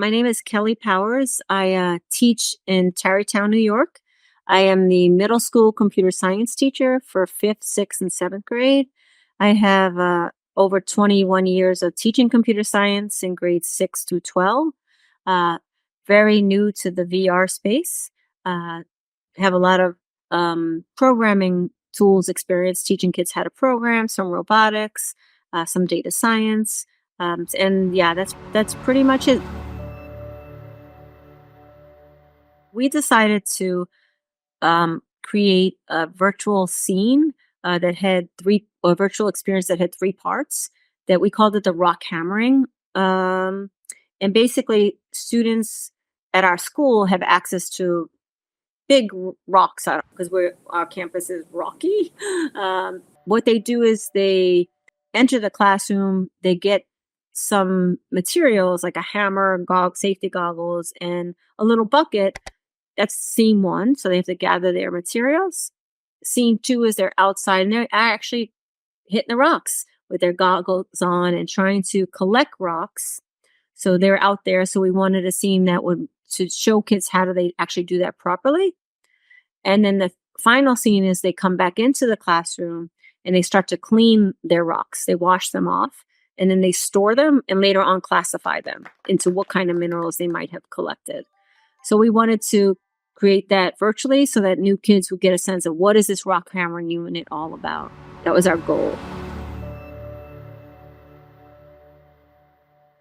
My name is Kelly Powers. I teach in Tarrytown, New York. I am the middle school computer science teacher for fifth, sixth, and seventh grade. I have over 21 years of teaching computer science in grades 6 to 12. Uh, Very new to the VR space. Have a lot of programming tools experience teaching kids how to program, some robotics, some data science. And yeah, that's pretty much it. We decided to create a virtual scene that had a virtual experience that had three parts that we called it the rock hammering. And basically, students at our school have access to big rocks because our campus is rocky. What they do is they enter the classroom, they get some materials like a hammer, safety goggles, and a little bucket. That's scene one. So they have to gather their materials. Scene two is they're outside and they're actually hitting the rocks with their goggles on and trying to collect rocks. So they're out there. So we wanted a scene that would to show kids how do they actually do that properly. And then the final scene is they come back into the classroom and they start to clean their rocks. They wash them off and then they store them and later on classify them into what kind of minerals they might have collected. So we wanted to create that virtually so that new kids would get a sense of what is this rock hammering unit all about. That was our goal.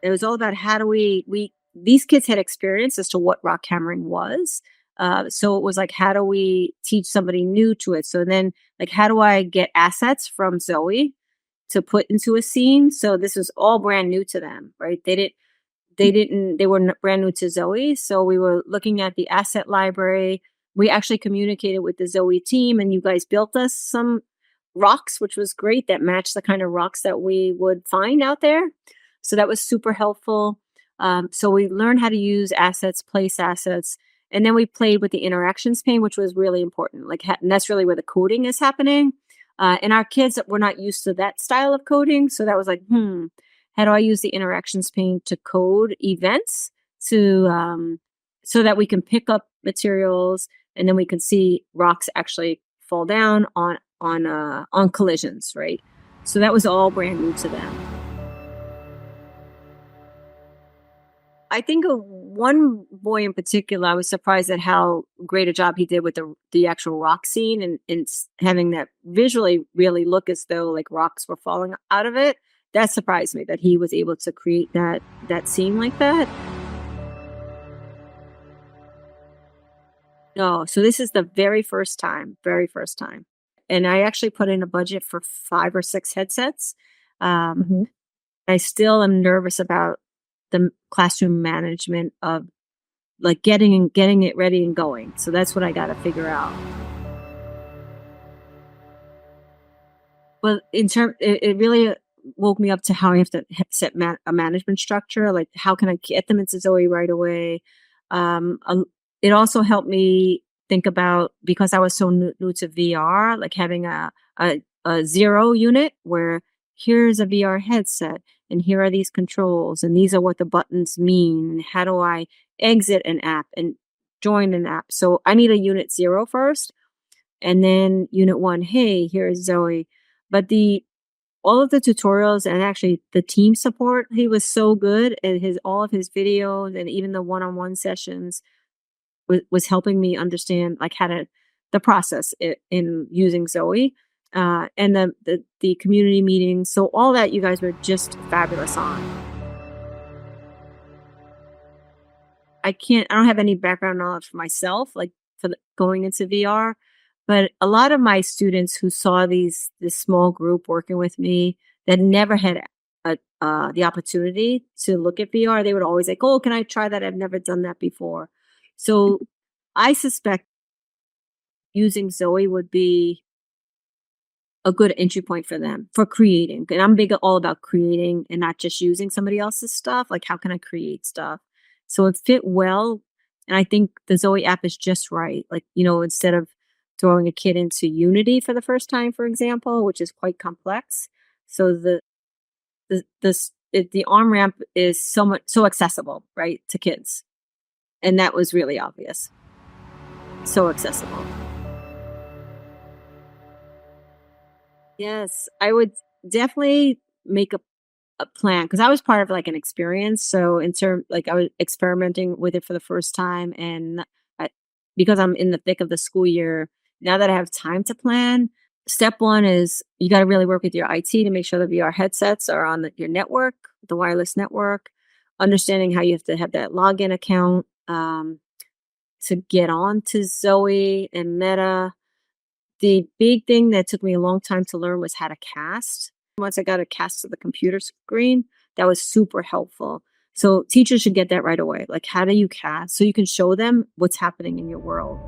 It was all about how do we these kids had experience as to what rock hammering was. So it was like, how do we teach somebody new to it? So then, like, how do I get assets from Zoe to put into a scene? So this was all brand new to them, right? They were brand new to Zoe. So we were looking at the asset library. We actually communicated with the Zoe team, and you guys built us some rocks, which was great, that matched the kind of rocks that we would find out there. So that was super helpful. So we learned how to use assets, place assets, and then we played with the interactions pane, which was really important. And that's really where the coding is happening. And our kids were not used to that style of coding, so that was like, how do I use the interactions pane to code events so that we can pick up materials and then we can see rocks actually fall down on collisions, right? So that was all brand new to them. I think of one boy in particular, I was surprised at how great a job he did with the actual rock scene and having that visually really look as though like rocks were falling out of it. That surprised me that he was able to create that scene like that. No, so this is the very first time. And I actually put in a budget for 5 or 6 headsets. Mhm. I still am nervous about the classroom management of like getting it ready and going. So that's what I got to figure out. Well, it really woke me up to how I have to set a management structure. Like, how can I get them into Zoe right away? Um, it also helped me think about, because I was so new to VR, like having a zero unit where here's a VR headset and here are these controls and these are what the buttons mean. And how do I exit an app and join an app? So I need a unit 0 first, and then unit 1. Hey, here's Zoe. But the all of the tutorials and actually the team support, he was so good at all of his videos and even the one-on-one sessions was helping me understand like how to the process in using Zoe, and the community meetings. So all that you guys were just fabulous on. I don't have any background knowledge for myself, like going into VR, but a lot of my students who saw this small group working with me that never had the opportunity to look at VR, they would always like, "Oh, can I try that? I've never done that before." So I suspect using Zoe would be a good entry point for them for creating. And I'm big all about creating and not just using somebody else's stuff. Like, how can I create stuff? So it fit well. And I think the Zoe app is just right. Like, instead of throwing a kid into Unity for the first time, for example, which is quite complex. So the the on ramp is so accessible, right, to kids, and that was really obvious. So accessible. Yes, I would definitely make a plan because I was part of like an experience. So in term, like I was experimenting with it for the first time, and I, because I'm in the thick of the school year now that I have time to plan. Step one is you got to really work with your IT to make sure the VR headsets are on your network, the wireless network. Understanding how you have to have that login account to get on to Zoe and Meta. The big thing that took me a long time to learn was how to cast. Once I got a cast to the computer screen, that was super helpful. So teachers should get that right away. Like, how do you cast? So you can show them what's happening in your world.